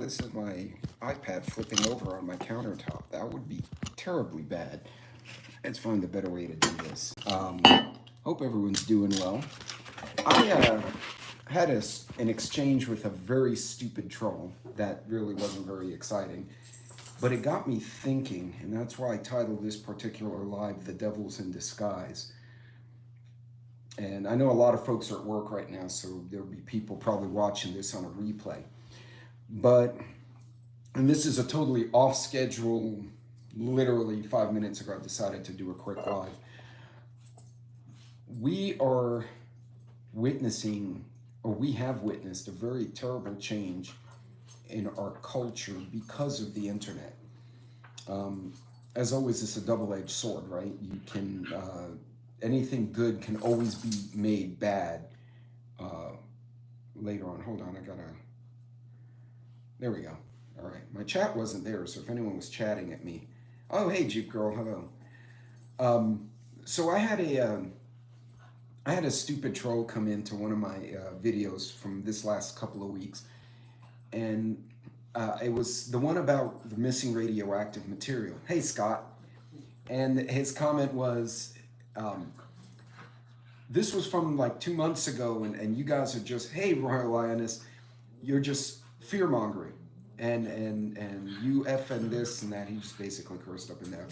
This is my iPad flipping over on my countertop. That would be terribly bad. Let's find a better way to do this. Hope everyone's doing well. I had an exchange with a very stupid troll that really wasn't very exciting, but it got me thinking, and that's why I titled this particular live "The Devil's in Disguise." And I know a lot of folks are at work right now, so there'll be people probably watching this on a replay. But, and this is a totally off schedule, literally 5 minutes ago, I decided to do a quick live. We are witnessing, or we have witnessed, a very terrible change in our culture because of the internet. As always, it's a double-edged sword, right? You can, anything good can always be made bad later on. Hold on, there we go. All right, my chat wasn't there, so if anyone was chatting at me, oh hey Jeep girl, hello. So I had a stupid troll come into one of my videos from this last couple of weeks, and it was the one about the missing radioactive material. Hey Scott, and his comment was, this was from like 2 months ago, and you guys are just, hey Royal Lioness, you're just fear mongering, and you and this and that. He just basically cursed up and down.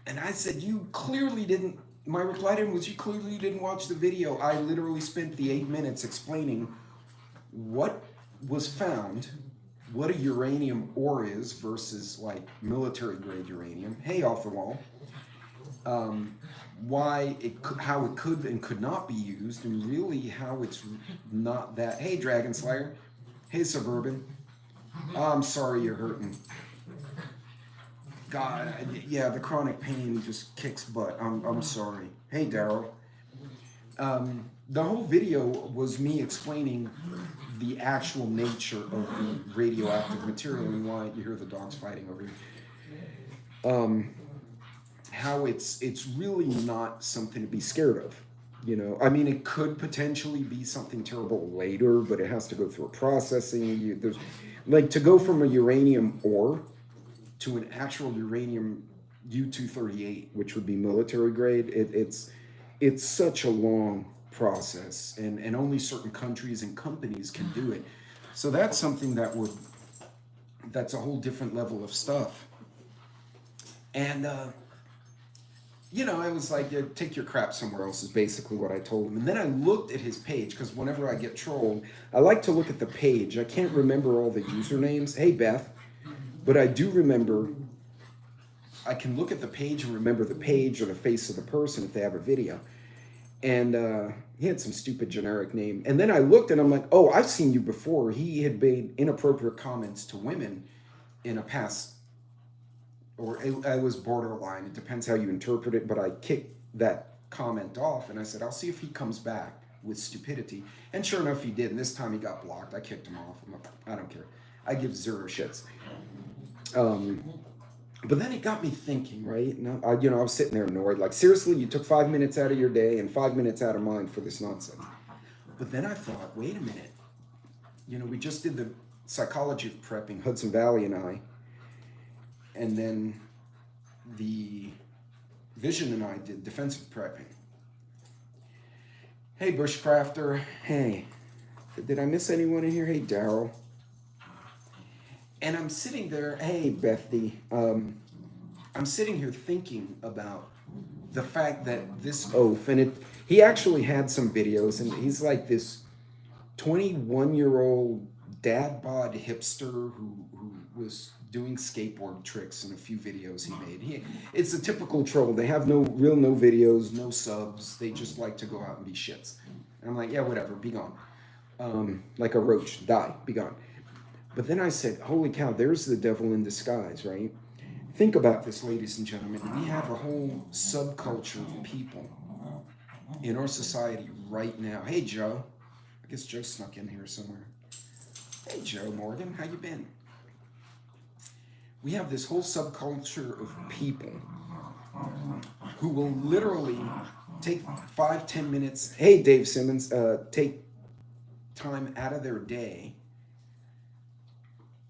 And I said, you clearly didn't. My reply to him was, you clearly didn't watch the video. I literally spent the 8 minutes explaining what was found, what a uranium ore is versus like military grade uranium. Hey, off the wall. Why how it could and could not be used, and really how it's not that. Hey, Dragon Slayer. Hey, Suburban. Oh, I'm sorry you're hurting. God, yeah, the chronic pain just kicks butt. I'm sorry. Hey, Daryl. The whole video was me explaining the actual nature of the radioactive material and why you hear the dogs fighting over here. How it's really not something to be scared of. You know, I mean, it could potentially be something terrible later, but it has to go through a processing. There's like to go from a uranium ore to an actual uranium U-238, which would be military grade. It's such a long process, and only certain countries and companies can do it. So that's something that's a whole different level of stuff. And you know, I was like, yeah, take your crap somewhere else is basically what I told him. And then I looked at his page, because whenever I get trolled, I like to look at the page. I can't remember all the usernames. Hey, Beth. But I do remember, I can look at the page and remember the page or the face of the person if they have a video. And he had some stupid generic name. And then I looked and I'm like, oh, I've seen you before. He had made inappropriate comments to women in a past, or it was borderline. It depends how you interpret it, but I kicked that comment off and I said, I'll see if he comes back with stupidity. And sure enough, he did. And this time he got blocked. I kicked him off. I'm like, I don't care. I give zero shits. But then it got me thinking, right? And I was sitting there annoyed. Like, seriously, you took 5 minutes out of your day and 5 minutes out of mine for this nonsense. But then I thought, wait a minute. You know, we just did the psychology of prepping, Hudson Valley and I. And then the Vision and I did defensive prepping. Hey, Bushcrafter. Hey. Did I miss anyone in here? Hey, Daryl. And I'm sitting there, hey, Bethany. I'm sitting here thinking about the fact that this oaf, and he actually had some videos, and he's like this 21-year-old dad bod hipster who was doing skateboard tricks in a few videos he made. It's a typical troll. They have no videos, no subs. They just like to go out and be shits. And I'm like, yeah, whatever, be gone. Like a roach, die, be gone. But then I said, holy cow, there's the devil in disguise, right? Think about this, ladies and gentlemen. We have a whole subculture of people in our society right now. Hey, Joe. I guess Joe snuck in here somewhere. Hey, Joe Morgan, how you been? We have this whole subculture of people who will literally take 5-10 minutes. Hey, Dave Simmons, take time out of their day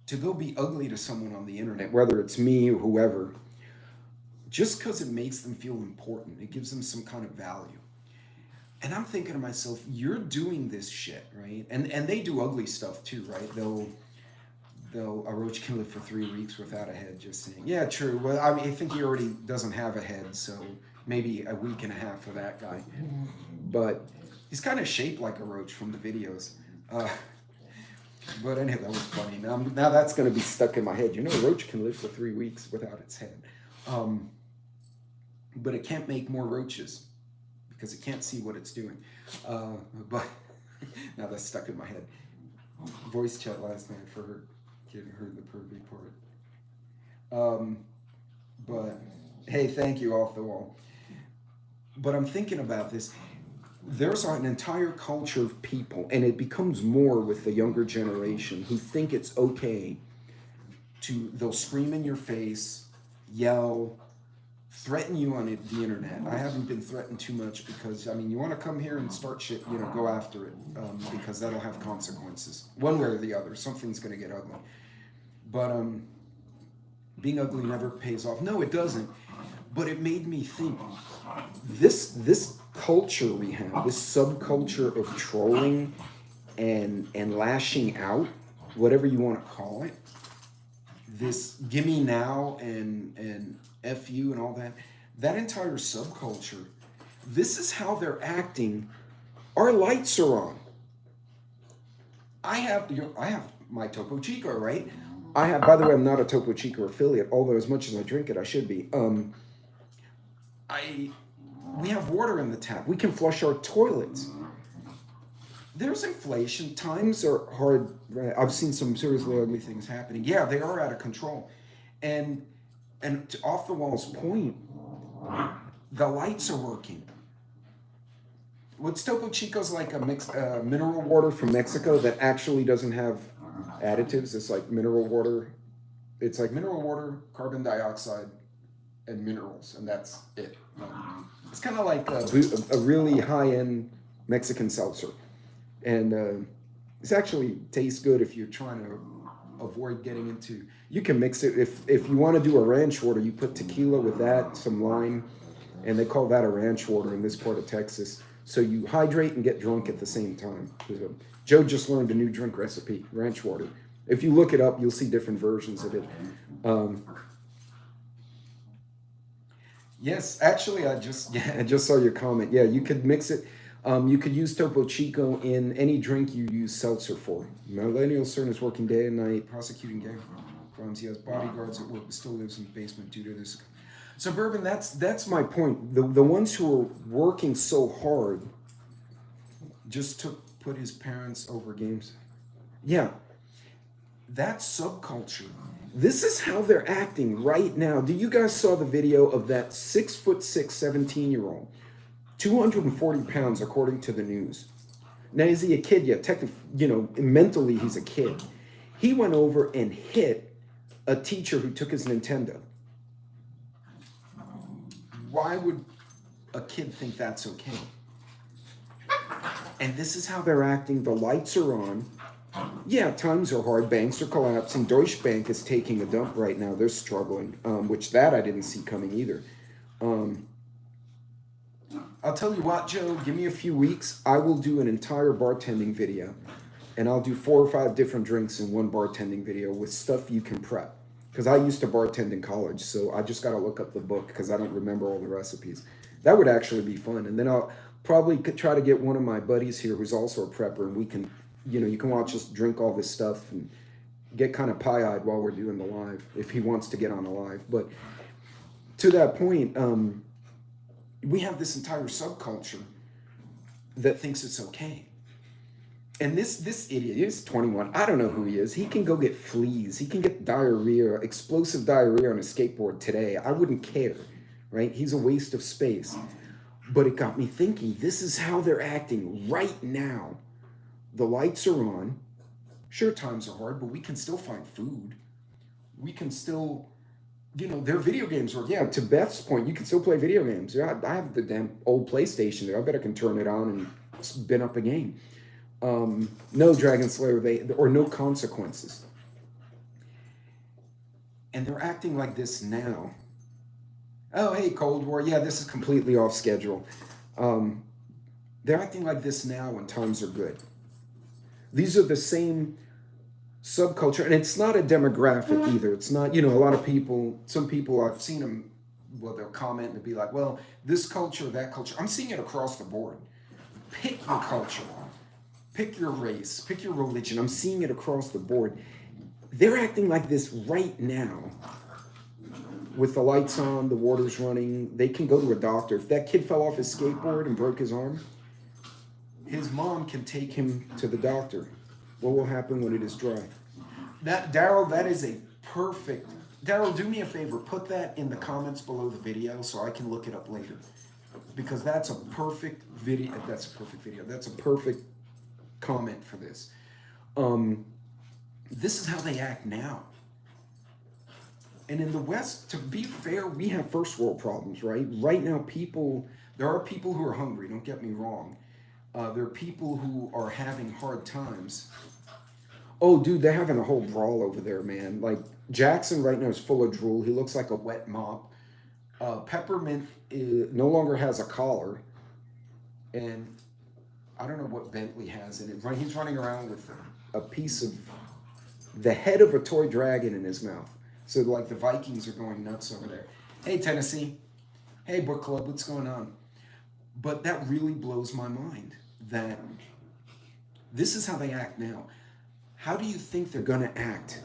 to go be ugly to someone on the internet, whether it's me or whoever, just because it makes them feel important. It gives them some kind of value. And I'm thinking to myself, you're doing this shit, right? And they do ugly stuff too, right? They'll a roach can live for 3 weeks without a head. Just saying, yeah, true. Well, I mean, I think he already doesn't have a head, so maybe a week and a half for that guy. But he's kind of shaped like a roach from the videos. But anyway, that was funny. Now that's going to be stuck in my head. You know, a roach can live for 3 weeks without its head, but it can't make more roaches because it can't see what it's doing. But now that's stuck in my head. Voice chat last night for her kid heard the pervy part. But hey, thank you, off the wall. But I'm thinking about this. There's an entire culture of people, and it becomes more with the younger generation, who think it's okay they'll scream in your face, yell, threaten you on the internet. I haven't been threatened too much because, I mean, you want to come here and start shit, go after it, because that'll have consequences. One way or the other, something's going to get ugly. But being ugly never pays off. No, it doesn't. But it made me think, this culture we have, this subculture of trolling and lashing out, whatever you want to call it, this gimme now and F you and all that entire subculture, this is how they're acting. Our lights are on. I have my Topo Chico, right? By the way, I'm not a Topo Chico affiliate, although as much as I drink it, I should be. We have water in the tap. We can flush our toilets. There's inflation. Times are hard. I've seen some seriously ugly things happening. Yeah, they are out of control. And to off the wall's point, the lights are working. What's Topo Chico's like a mineral water from Mexico that actually doesn't have additives? It's like mineral water. It's like mineral water, carbon dioxide, and minerals, and that's it. It's kind of like a really high-end Mexican seltzer, and it actually tastes good if you're trying to avoid getting into. You can mix it if you want to do a ranch water. You put tequila with that, some lime, and they call that a ranch water in this part of Texas. So you hydrate and get drunk at the same time. Joe just learned a new drink recipe, ranch water. If you look it up, you'll see different versions of it. Yes, actually, I just saw your comment. Yeah, you could mix it. You could use Topo Chico in any drink you use seltzer for. Millennial CERN is working day and night, prosecuting gang crimes. He has bodyguards at work, but still lives in the basement due to this. So, Bourbon, that's my point. The ones who are working so hard just put his parents over games. Yeah, that subculture. This is how they're acting right now. Do you guys saw the video of that 6'6", 17-year-old, 240 pounds according to the news? Now, is he a kid? Yeah, technically, mentally he's a kid. He went over and hit a teacher who took his Nintendo. Why would a kid think that's okay? And this is how they're acting. The lights are on. Yeah, times are hard. Banks are collapsing. Deutsche Bank is taking a dump right now. They're struggling, which that I didn't see coming either. I'll tell you what, Joe, give me a few weeks. I will do an entire bartending video, and I'll do 4 or 5 different drinks in one bartending video with stuff you can prep. Because I used to bartend in college, so I just got to look up the book because I don't remember all the recipes. That would actually be fun. And then I'll probably try to get one of my buddies here who's also a prepper, and we can, you can watch us drink all this stuff and get kind of pie-eyed while we're doing the live, if he wants to get on the live. But to that point, we have this entire subculture that thinks it's okay. And this idiot, he's 21. I don't know who he is. He can go get fleas. He can get diarrhea, explosive diarrhea on a skateboard today. I wouldn't care, right? He's a waste of space. But it got me thinking, this is how they're acting right now. The lights are on. Sure, times are hard, but we can still find food. We can still, their video games work. Yeah, to Beth's point, you can still play video games. Yeah, I have the damn old PlayStation there. I bet I can turn it on and spin up a game. No Dragon Slayer, or no consequences. And they're acting like this now. Oh, hey, Cold War. Yeah, this is completely off schedule. Um, they're acting like this now when times are good. These are the same subculture, and it's not a demographic either. It's not, a lot of people, some people I've seen them, well, they'll comment and be like, well, this culture, that culture. I'm seeing it across the board. Pick your culture, pick your race, pick your religion. I'm seeing it across the board. They're acting like this right now with the lights on, the water's running. They can go to a doctor. If that kid fell off his skateboard and broke his arm, his mom can take him to the doctor. What will happen when it is dry? That, Daryl, that is a perfect. Daryl, do me a favor. Put that in the comments below the video so I can look it up later. Because that's a perfect video. That's a perfect video. That's a perfect comment for this. This is how they act now. And in the West, to be fair, we have first world problems, right? Right now, there are people who are hungry, don't get me wrong. There are people who are having hard times. Oh, dude, they're having a whole brawl over there, man. Like, Jackson right now is full of drool. He looks like a wet mop. Peppermint no longer has a collar. And I don't know what Bentley has in it. Right, he's running around with a piece of the head of a toy dragon in his mouth. So, like, the Vikings are going nuts over there. Hey, Tennessee. Hey, book club, what's going on? But that really blows my mind that this is how they act now. How do you think they're going to act?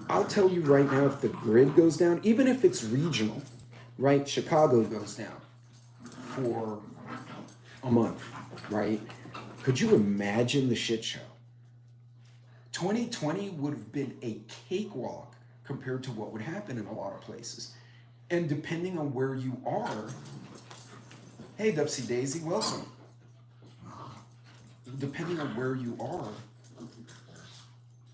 I'll tell you right now, if the grid goes down, even if it's regional, right? Chicago goes down for a month, right? Could you imagine the shit show? 2020 would have been a cakewalk compared to what would happen in a lot of places. And depending on where you are, hey, Dupsy Daisy, welcome. Depending on where you are,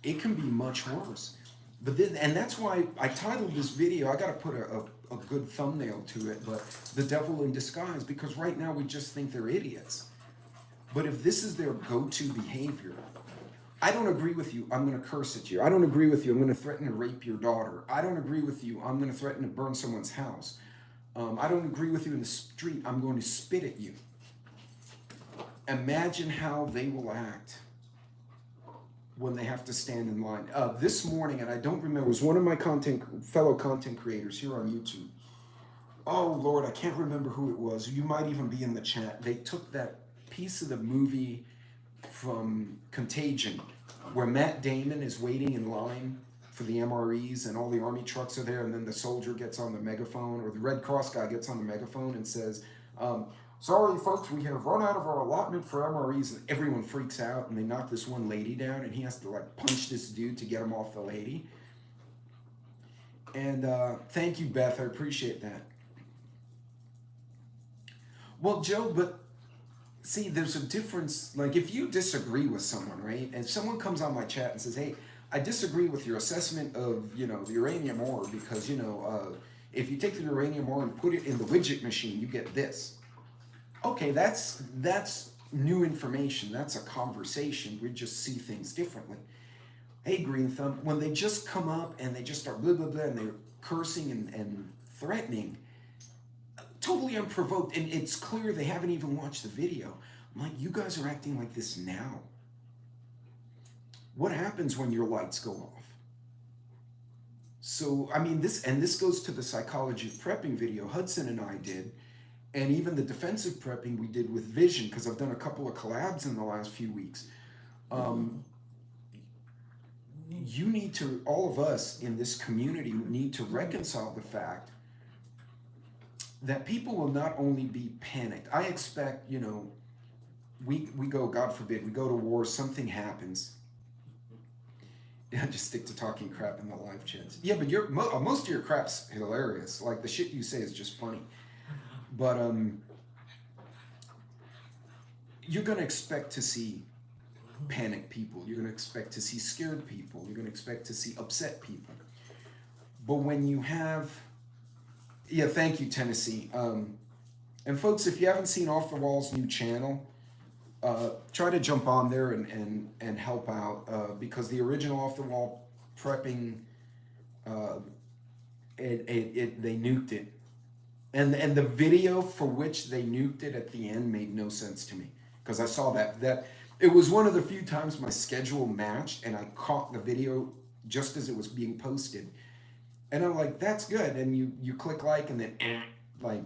it can be much worse. But then, and that's why I titled this video, I got to put a good thumbnail to it, but The Devil in Disguise, because right now we just think they're idiots. But if this is their go-to behavior, I don't agree with you, I'm going to curse at you. I don't agree with you, I'm going to threaten to rape your daughter. I don't agree with you, I'm going to threaten to burn someone's house. I don't agree with you in the street, I'm going to spit at you. Imagine how they will act when they have to stand in line. This morning, and I don't remember, it was one of my fellow content creators here on YouTube. Oh Lord, I can't remember who it was. You might even be in the chat. They took that piece of the movie from Contagion, where Matt Damon is waiting in line for the MREs and all the army trucks are there, and then the soldier gets on the megaphone, or the Red Cross guy gets on the megaphone and says, sorry folks, we have run out of our allotment for MREs, and everyone freaks out, and they knock this one lady down, and he has to like punch this dude to get him off the lady. And thank you, Beth, I appreciate that. Well, Joe, but see, there's a difference. Like, if you disagree with someone, right? And if someone comes on my chat and says, hey, I disagree with your assessment of, the uranium ore because, if you take the uranium ore and put it in the widget machine, you get this. Okay, that's new information. That's a conversation. We just see things differently. Hey, Green Thumb, when they just come up and they just start blah, blah, blah, and they're cursing and threatening, totally unprovoked, and it's clear they haven't even watched the video. I'm like, you guys are acting like this now. What happens when your lights go off? So, I mean, this goes to the psychology of prepping video Hudson and I did, and even the defensive prepping we did with Vision, because I've done a couple of collabs in the last few weeks. You need to, all of us in this community need to reconcile the fact that people will not only be panicked. I expect, we go, God forbid, we go to war, something happens. Yeah, just stick to talking crap in the live chats. Yeah, but most of your crap's hilarious. Like, the shit you say is just funny. But you're going to expect to see panicked people. You're going to expect to see scared people. You're going to expect to see upset people. But when you have... Yeah, thank you, Tennessee. And folks, if you haven't seen Off the Wall's new channel, try to jump on there and help out, because the original Off the Wall prepping Uh, they nuked it, and the video for which they nuked it at the end made no sense to me because I saw that it was one of the few times my schedule matched and I caught the video just as it was being posted, and I'm like, that's good, and you click like, and then like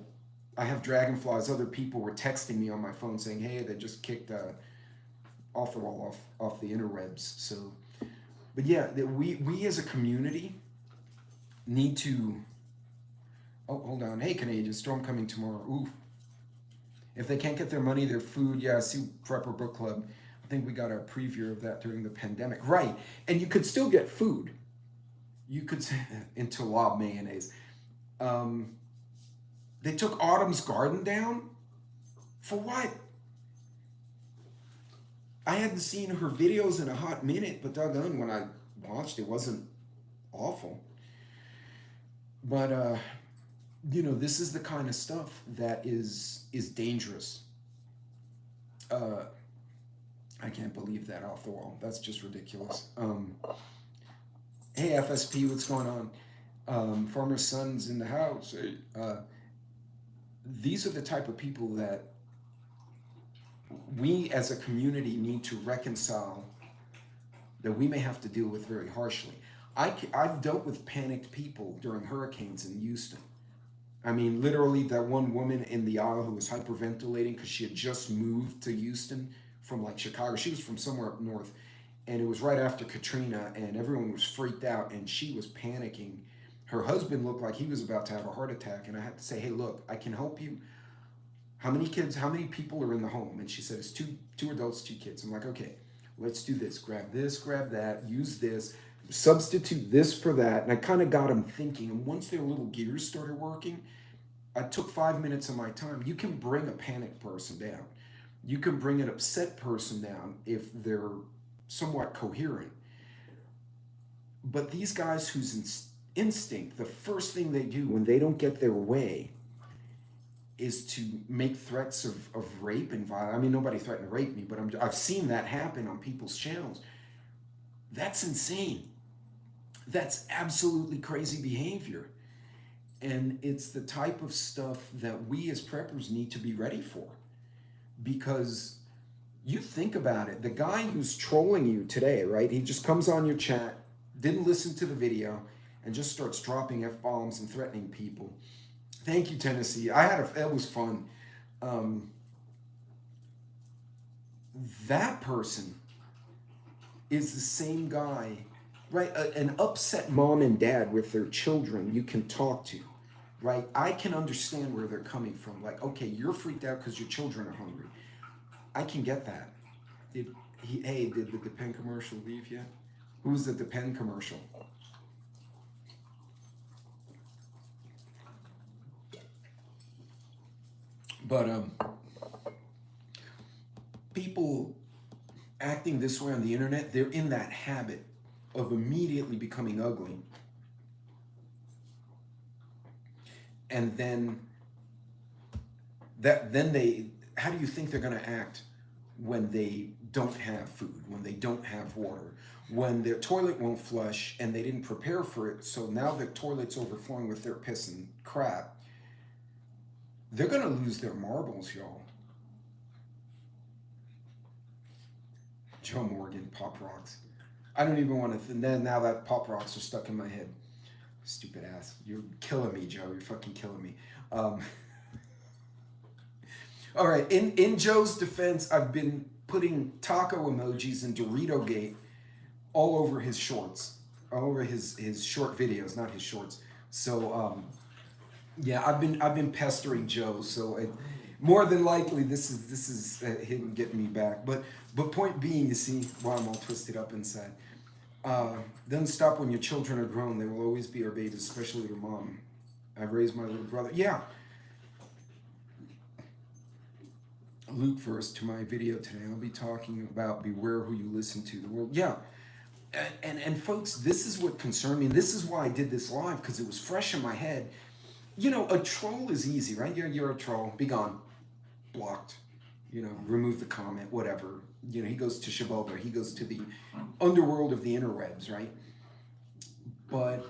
I have dragonflies. Other people were texting me on my phone saying, hey, they just kicked off the wall off the interwebs. So, but yeah, we as a community need to. Oh, hold on. Hey, Canadian, storm coming tomorrow. Oof. If they can't get their money, their food, yeah, I see Prepper Book Club. I think we got a preview of that during the pandemic. Right. And you could still get food. You could, into law mayonnaise. They took Autumn's Garden down? For what? I hadn't seen her videos in a hot minute, but doggone, when I watched, it wasn't awful. But, this is the kind of stuff that is dangerous. I can't believe that off the wall. That's just ridiculous. Hey, FSP, what's going on? Farmer's son's in the house. Hey, these are the type of people that we as a community need to reconcile, that we may have to deal with very harshly. I've dealt with panicked people during hurricanes in Houston. I mean, literally, that one woman in the aisle who was hyperventilating because she had just moved to Houston from like Chicago. She was from somewhere up north, and it was right after Katrina, and everyone was freaked out, and she was panicking. Her husband looked like he was about to have a heart attack, and I had to say, hey, look, I can help you. How many people are in the home? And she said, it's two adults, 2 kids. I'm like, okay, let's do this. Grab that, use this, substitute this for that. And I kind of got them thinking. And once their little gears started working, I took 5 minutes of my time. You can bring a panicked person down. You can bring an upset person down if they're somewhat coherent. But these guys whose instinct, the first thing they do when they don't get their way is to make threats of rape and violence. I mean, nobody threatened to rape me, but I've seen that happen on people's channels. That's insane. That's absolutely crazy behavior. And it's the type of stuff that we as preppers need to be ready for. Because you think about it, the guy who's trolling you today, right? He just comes on your chat, didn't listen to the video, and just starts dropping F-bombs and threatening people. Thank you, Tennessee. It was fun. That person is the same guy, right? An upset mom and dad with their children you can talk to, right? I can understand where they're coming from. Like, okay, you're freaked out because your children are hungry. I can get that. Did the Depend commercial leave yet? Who's the Depend commercial? But people acting this way on the internet, they're in that habit of immediately becoming ugly. And then how do you think they're going to act when they don't have food, when they don't have water, when their toilet won't flush and they didn't prepare for it, so now the toilet's overflowing with their piss and crap? They're going to lose their marbles, y'all. Joe Morgan, Pop Rocks. I don't even want to, now that Pop Rocks are stuck in my head. Stupid ass. You're killing me, Joe. You're fucking killing me. All right, in Joe's defense, I've been putting taco emojis and Dorito Gate all over his shorts, all over his short videos, not his shorts. So, yeah, I've been pestering Joe, so more than likely this is him getting me back. But point being, you see, why I'm all twisted up inside. Doesn't stop when your children are grown. They will always be our babies, especially your mom. I've raised my little brother. Yeah. Luke first to my video today. I'll be talking about beware who you listen to. The world. Yeah. And folks, this is what concerned me. And this is why I did this live, because it was fresh in my head. You know, a troll is easy, right? You're a troll. Be gone. Blocked. You know, remove the comment, whatever. You know, he goes to Shiboba. He goes to the underworld of the interwebs, right? But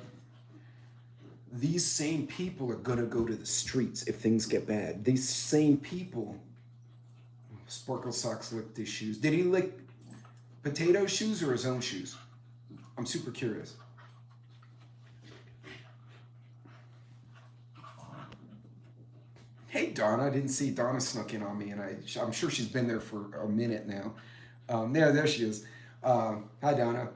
these same people are gonna go to the streets if things get bad. These same people, Sparkle Socks licked his shoes. Did he lick potato shoes or his own shoes? I'm super curious. Hey, Donna. I didn't see Donna snuck in on me, and I'm sure she's been there for a minute now. There she is. Hi, Donna.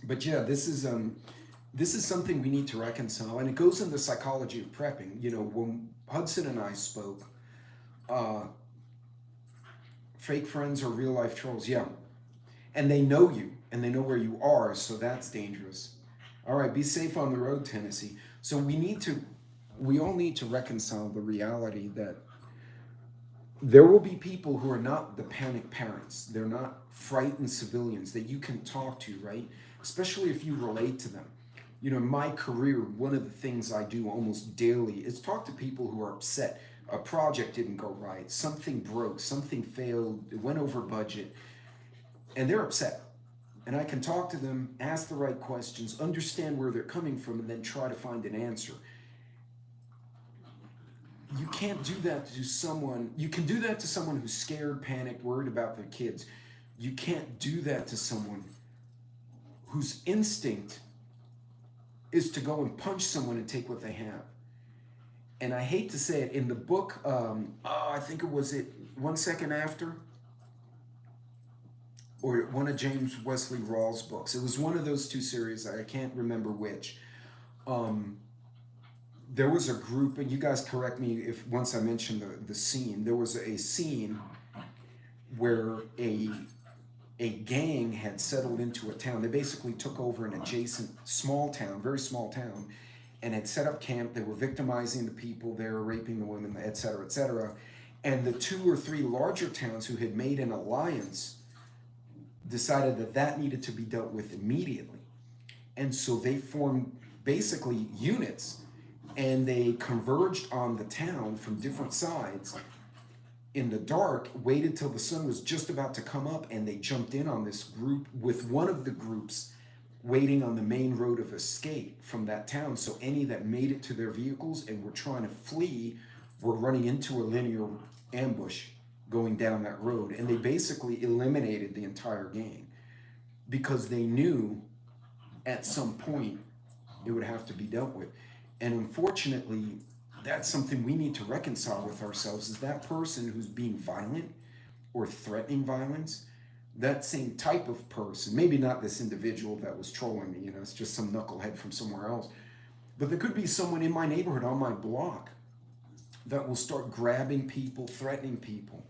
But yeah, this is something we need to reconcile, and it goes in the psychology of prepping. You know, when Hudson and I spoke, fake friends are real life trolls. Yeah, and they know you, and they know where you are, so that's dangerous. All right, be safe on the road, Tennessee. So we all need to reconcile the reality that there will be people who are not the panic parents. They're not frightened civilians that you can talk to, right? Especially if you relate to them. You know, in my career, one of the things I do almost daily is talk to people who are upset. A project didn't go right, something broke, something failed, it went over budget, and they're upset. And I can talk to them, ask the right questions, understand where they're coming from, and then try to find an answer. You can't do that to someone. You can do that to someone who's scared, panicked, worried about their kids. You can't do that to someone whose instinct is to go and punch someone and take what they have. And I hate to say it, in the book, I think it was 1 Second After, or one of James Wesley Rawls' books. It was one of those two series. I can't remember which. There was a group, and you guys correct me if once I mention the scene. There was a scene where a gang had settled into a town. They basically took over an adjacent small town, very small town, and had set up camp. They were victimizing the people there, raping the women, et cetera, et cetera. And the 2 or 3 larger towns who had made an alliance decided that that needed to be dealt with immediately. And so they formed basically units, and they converged on the town from different sides in the dark, waited till the sun was just about to come up, and they jumped in on this group, with one of the groups waiting on the main road of escape from that town. So any that made it to their vehicles and were trying to flee were running into a linear ambush going down that road. And they basically eliminated the entire gang because they knew at some point it would have to be dealt with. And unfortunately, that's something we need to reconcile with ourselves, is that person who's being violent or threatening violence, that same type of person, maybe not this individual that was trolling me, you know, it's just some knucklehead from somewhere else, but there could be someone in my neighborhood, on my block, that will start grabbing people, threatening people.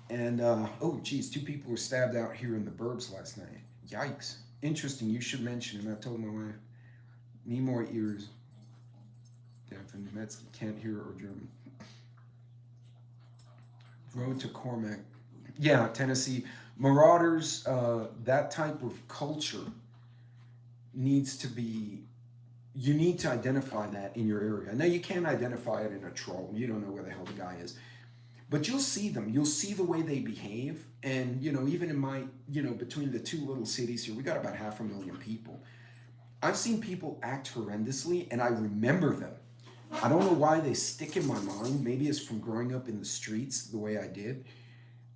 And, oh geez, 2 people were stabbed out here in the burbs last night. Yikes. Interesting, you should mention it. I told my wife, need more ears. Deaf and Mets can't hear or German. Road to Cormac. Yeah, Tennessee. Marauders, that type of culture needs to be, you need to identify that in your area. Now, you can't identify it in a troll. You don't know where the hell the guy is. But you'll see them. You'll see the way they behave. And, you know, even in my, you know, between the 2 little cities here, we got about 500,000 people. I've seen people act horrendously, and I remember them. I don't know why they stick in my mind. Maybe it's from growing up in the streets the way I did.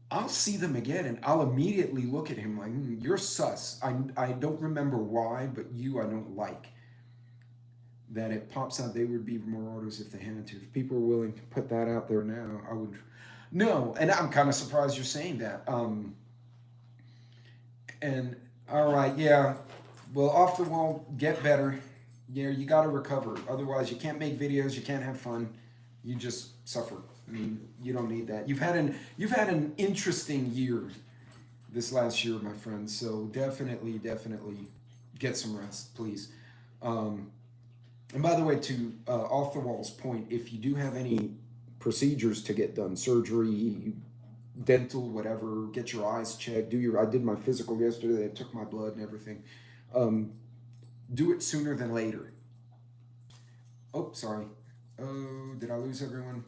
I'll see them again, and I'll immediately look at him like, you're sus. I don't remember why, but you I don't like. That it pops out they would be marauders if they had to. If people were willing to put that out there now, I would. No, and I'm kind of surprised you're saying that. And all right, yeah. Well, off the wall, get better. You know, you got to recover. Otherwise, you can't make videos. You can't have fun. You just suffer. I mean, you don't need that. You've had an interesting year this last year, my friends. So definitely get some rest, please. And by the way, to off the walls point, if you do have any procedures to get done, surgery, dental, whatever, get your eyes checked. I did my physical yesterday. They took my blood and everything. Do it sooner than later. Oh, sorry. Oh, did I lose everyone?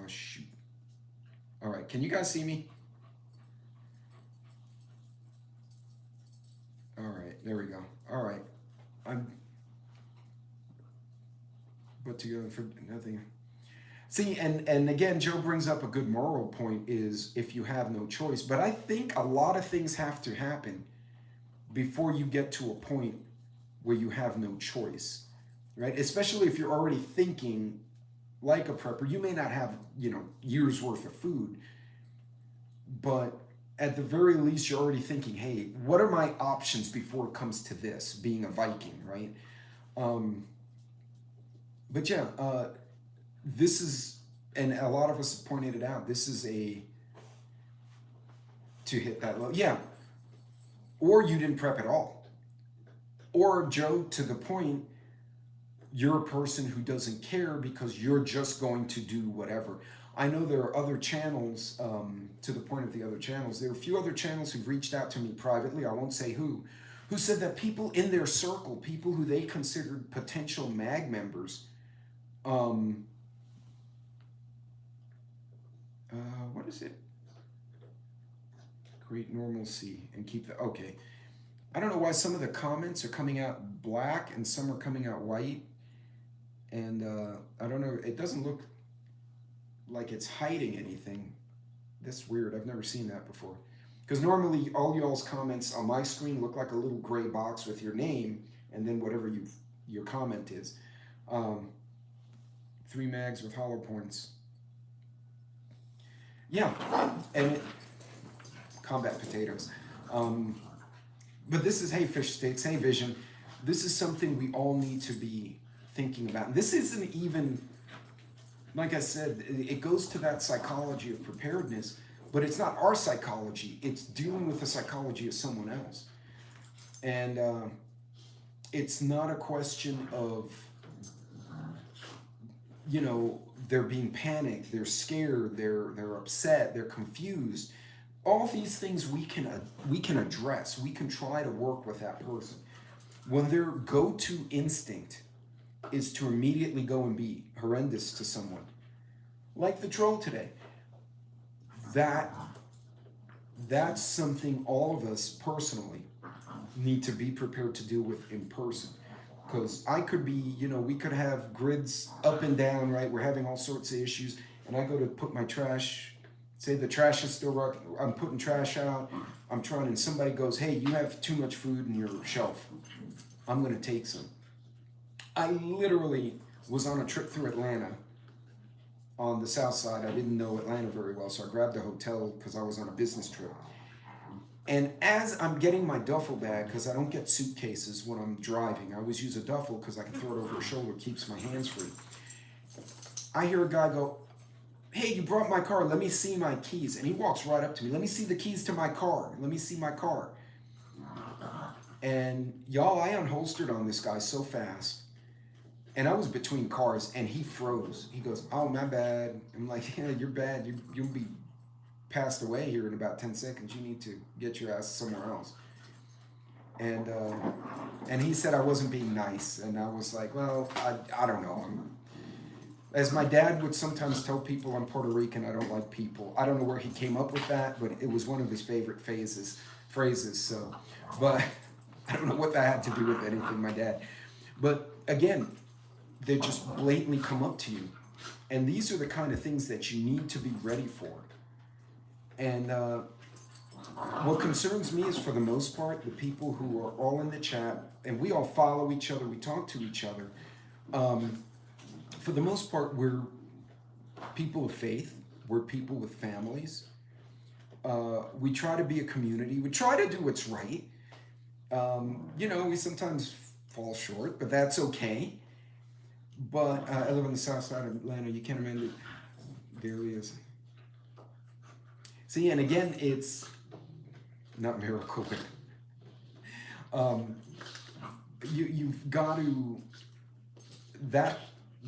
Shoot. All right, can you guys see me? All right, there we go. All right. but together for nothing. See, and again, Joe brings up a good moral point is if you have no choice. But I think a lot of things have to happen before you get to a point where you have no choice, right? Especially if you're already thinking like a prepper. You may not have, years worth of food, but at the very least, you're already thinking, hey, what are my options before it comes to this, being a Viking, right? But yeah, this is, and a lot of us have pointed it out, this is to hit that low. Yeah. Or you didn't prep at all. Or, Joe, to the point, you're a person who doesn't care because you're just going to do whatever. I know there are other channels, to the point of the other channels, there are a few other channels who've reached out to me privately, I won't say who said that people in their circle, people who they considered potential MAG members, what is it? Create normalcy and keep the, okay. I don't know why some of the comments are coming out black and some are coming out white. And I don't know, it doesn't look like it's hiding anything. That's weird, I've never seen that before. Because normally all y'all's comments on my screen look like a little gray box with your name and then whatever your comment is. 3 mags with hollow points. Yeah, and combat potatoes. But this is, hey, fish sticks, hey, vision. This is something we all need to be thinking about. And this isn't even, like I said, it goes to that psychology of preparedness, but it's not our psychology. It's dealing with the psychology of someone else. And it's not a question of, they're being panicked, they're scared, they're upset, they're confused. All these things we can address. We can try to work with that person. When their go-to instinct is to immediately go and be horrendous to someone, like the troll today, that's something all of us personally need to be prepared to deal with in person. Because I could be, we could have grids up and down, right? We're having all sorts of issues, and I go to put my trash, say the trash is still running, I'm putting trash out, I'm trying, and somebody goes, hey, you have too much food in your shelf. I'm gonna take some. I literally was on a trip through Atlanta on the south side. I didn't know Atlanta very well, so I grabbed a hotel because I was on a business trip. And as I'm getting my duffel bag, because I don't get suitcases when I'm driving, I always use a duffel because I can throw it over a shoulder, keeps my hands free. I hear a guy go, hey, you brought my car, let me see my keys. And he walks right up to me, let me see the keys to my car, let me see my car. And y'all, I unholstered on this guy so fast. And I was between cars and he froze. He goes, oh, my bad. I'm like, yeah, you're bad, you'll be passed away here in about 10 seconds. You need to get your ass somewhere else. And he said I wasn't being nice. And I was like, well, I don't know. As my dad would sometimes tell people, I'm Puerto Rican, I don't like people. I don't know where he came up with that, but it was one of his favorite phrases. So, but I don't know what that had to do with anything, my dad. But again, they just blatantly come up to you. And these are the kind of things that you need to be ready for. And what concerns me is, for the most part, the people who are all in the chat, and we all follow each other, we talk to each other. For the most part, we're people of faith, we're people with families. We try to be a community, we try to do what's right. We sometimes fall short, but that's okay. But I live on the south side of Atlanta, you can't imagine it. Gary is. See, and again, it's not miracle, but you've got to, that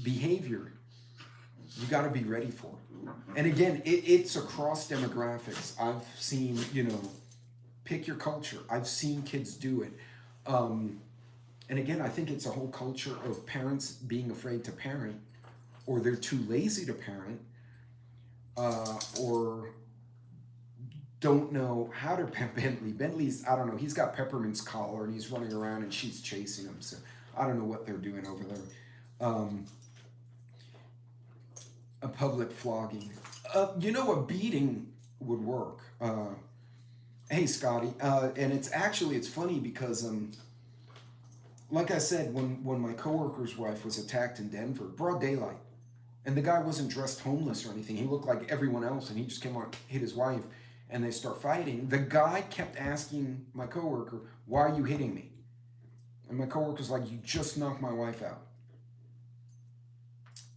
behavior, you got to be ready for. And again, it's across demographics. I've seen, pick your culture. I've seen kids do it. And again, I think it's a whole culture of parents being afraid to parent, or they're too lazy to parent, or don't know how to pet Bentley. Bentley's, I don't know, he's got Peppermint's collar and he's running around and she's chasing him. So I don't know what they're doing over there. A public flogging. You know, a beating would work. Hey, Scotty. And it's funny because like I said, when my coworker's wife was attacked in Denver, broad daylight, and the guy wasn't dressed homeless or anything. He looked like everyone else, and he just came on, hit his wife, and they start fighting. The guy kept asking my coworker, "Why are you hitting me?" And my coworker's like, "You just knocked my wife out,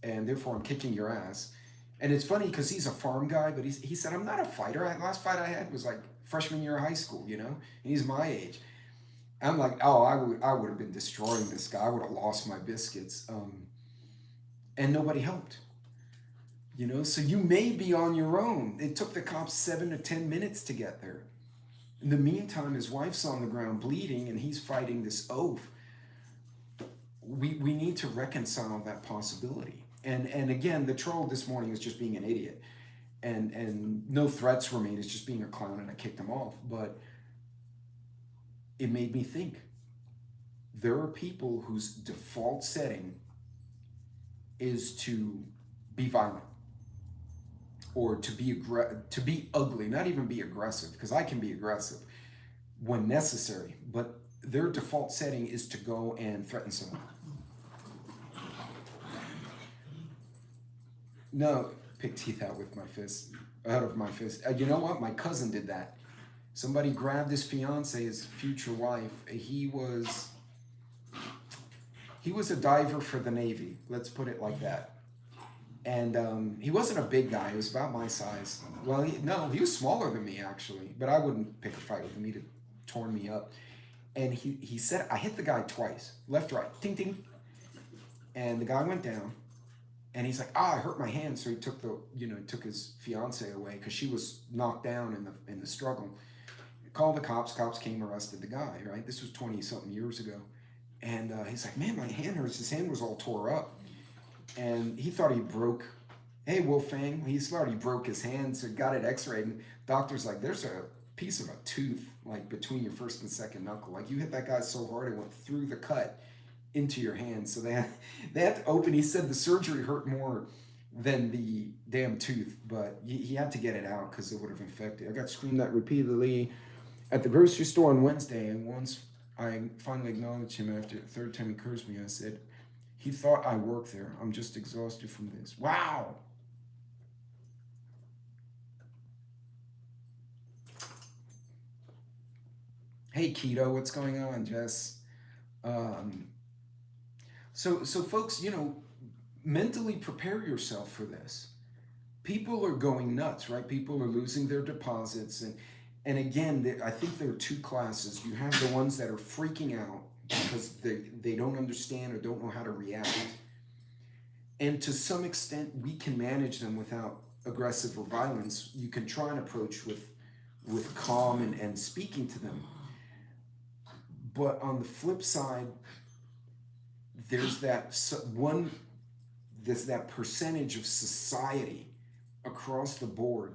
and therefore I'm kicking your ass." And it's funny because he's a farm guy, but he said, "I'm not a fighter. Last fight I had was like freshman year of high school, you know." And he's my age. I'm like, "Oh, I would have been destroying this guy. I would have lost my biscuits." And nobody helped. You know, so you may be on your own. It took the cops 7 to 10 minutes to get there. In the meantime, his wife's on the ground bleeding and he's fighting this oath. We need to reconcile that possibility. And again, the troll this morning was just being an idiot. And no threats were made. It's just being a clown, and I kicked him off. But it made me think. There are people whose default setting is to be violent, or to be ugly, not even be aggressive, because I can be aggressive when necessary, but their default setting is to go and threaten someone. No, pick teeth out with my fist, out of my fist. You know what? My cousin did that. Somebody grabbed his fiance, his future wife. He was a diver for the Navy. Let's put it like that. And he wasn't a big guy. He was about my size. Well, he was smaller than me, actually. But I wouldn't pick a fight with him. He'd have torn me up. And he said, I hit the guy twice. Left, right. Ting, ting. And the guy went down. And he's like, I hurt my hand. So he took his fiance away because she was knocked down in the struggle. Called the cops. Cops came, arrested the guy, right? This was 20-something years ago. And he's like, man, my hand hurts. His hand was all tore up. And he thought he broke, hey, Wolfang, he thought he broke his hand, so got it x-rayed. And doctor's like, there's a piece of a tooth, like, between your first and second knuckle. Like, you hit that guy so hard, it went through the cut into your hand. So they had to open. He said the surgery hurt more than the damn tooth, but he had to get it out because it would have infected. I got screamed at repeatedly at the grocery store on Wednesday, and once I finally acknowledged him after the third time he cursed me, I said, he thought I worked there. I'm just exhausted from this. Wow. Hey, Keto, what's going on, Jess? So folks, mentally prepare yourself for this. People are going nuts, right? People are losing their deposits. And again, I think there are two classes. You have the ones that are freaking out because they don't understand or don't know how to react. And to some extent, we can manage them without aggressive or violence. You can try and approach with calm and speaking to them. But on the flip side, there's that percentage of society across the board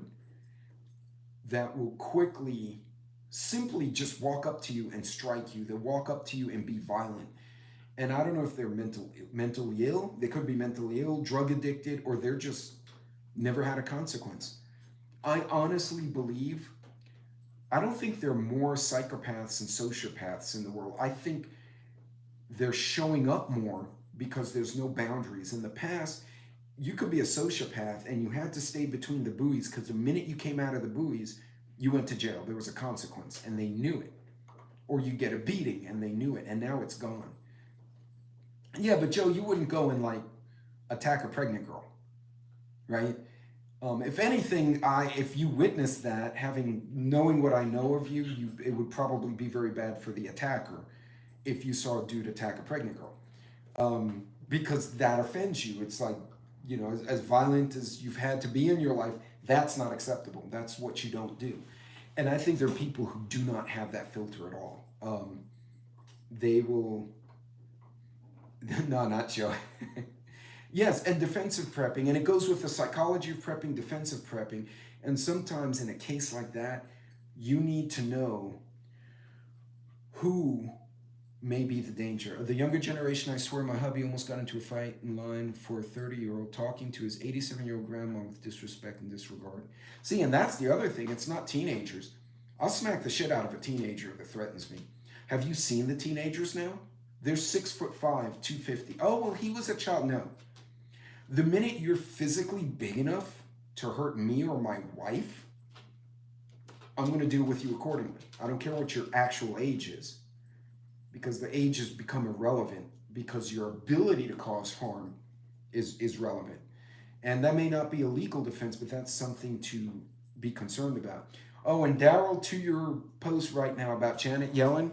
that will quickly simply just walk up to you and strike you. They'll walk up to you and be violent. And I don't know if they're mentally ill. They could be mentally ill, drug addicted, or they're just never had a consequence. I honestly believe, I don't think there are more psychopaths and sociopaths in the world. I think they're showing up more because there's no boundaries. In the past, you could be a sociopath and you had to stay between the buoys because the minute you came out of the buoys, you went to jail. There was a consequence and they knew it. Or you get a beating and they knew it, and now it's gone. Yeah, but Joe, you wouldn't go and attack a pregnant girl, right? If anything, if you witnessed that, knowing what I know of you, it would probably be very bad for the attacker if you saw a dude attack a pregnant girl, because that offends you. It's like, as violent as you've had to be in your life, that's not acceptable. That's what you don't do. And I think there are people who do not have that filter at all. They will, no, not Joe. Yes, and defensive prepping, and it goes with the psychology of prepping, defensive prepping, and sometimes in a case like that, you need to know who may be the danger. The younger generation, I swear, my hubby almost got into a fight in line for a 30-year-old talking to his 87-year-old grandma with disrespect and disregard. See, and that's the other thing. It's not teenagers. I'll smack the shit out of a teenager that threatens me. Have you seen the teenagers now? They're 6'5", 250. Oh, well, he was a child. No. The minute you're physically big enough to hurt me or my wife, I'm going to deal with you accordingly. I don't care what your actual age is, because the age has become irrelevant because your ability to cause harm is relevant. And that may not be a legal defense, but that's something to be concerned about. Oh, and Daryl, to your post right now about Janet Yellen,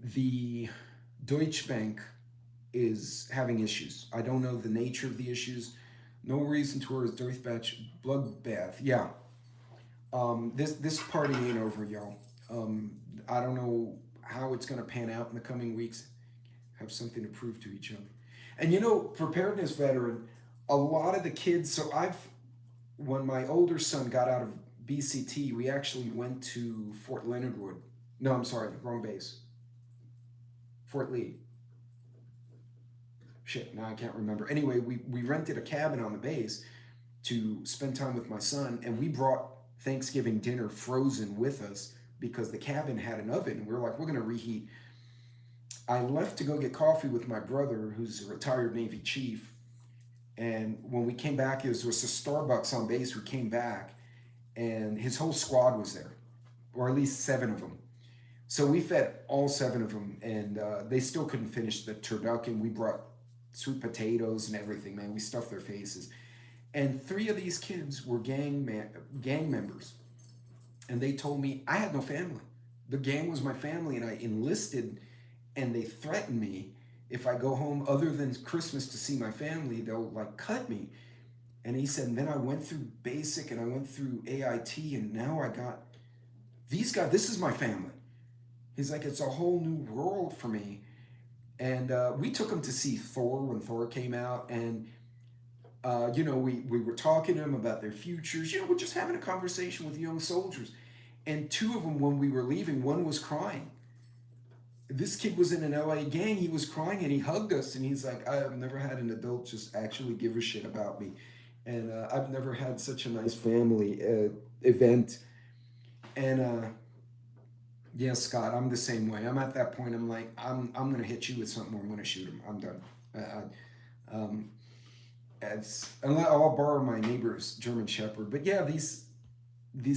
the Deutsche Bank is having issues. I don't know the nature of the issues. No reason to his bloodbath. Yeah. This party ain't over, y'all. I don't know how it's going to pan out in the coming weeks. Have something to prove to each other. And you know, preparedness veteran, a lot of the kids, so when my older son got out of BCT, we actually went to Fort Leonard Wood. No, I'm sorry, wrong base. Fort Lee. Shit, now I can't remember. Anyway, we rented a cabin on the base to spend time with my son, and we brought Thanksgiving dinner frozen with us because the cabin had an oven. We were like, we're going to reheat. I left to go get coffee with my brother, who's a retired Navy chief. And when we came back, there was a Starbucks on base. We came back, and his whole squad was there, or at least 7 of them. So we fed all 7 of them, and they still couldn't finish the turducken. We brought sweet potatoes and everything, man. We stuffed their faces. And 3 of these kids were gang members. And they told me I had no family. The gang was my family, and I enlisted, and they threatened me if I go home other than Christmas to see my family, they'll like cut me. And he said, and then I went through basic and I went through AIT, and now I got these guys. This is my family. He's like, it's a whole new world for me. And we took him to see Thor when Thor came out. And, you know, we were talking to them about their futures. You know, we're just having a conversation with young soldiers. And 2 of them, when we were leaving, one was crying. This kid was in an LA gang. He was crying and he hugged us. And he's like, I've never had an adult just actually give a shit about me. And I've never had such a nice family event. And yeah, Scott, I'm the same way. I'm at that point. I'm like, I'm going to hit you with something or I'm going to shoot him. I'm done. I'll borrow my neighbor's German Shepherd. But yeah, these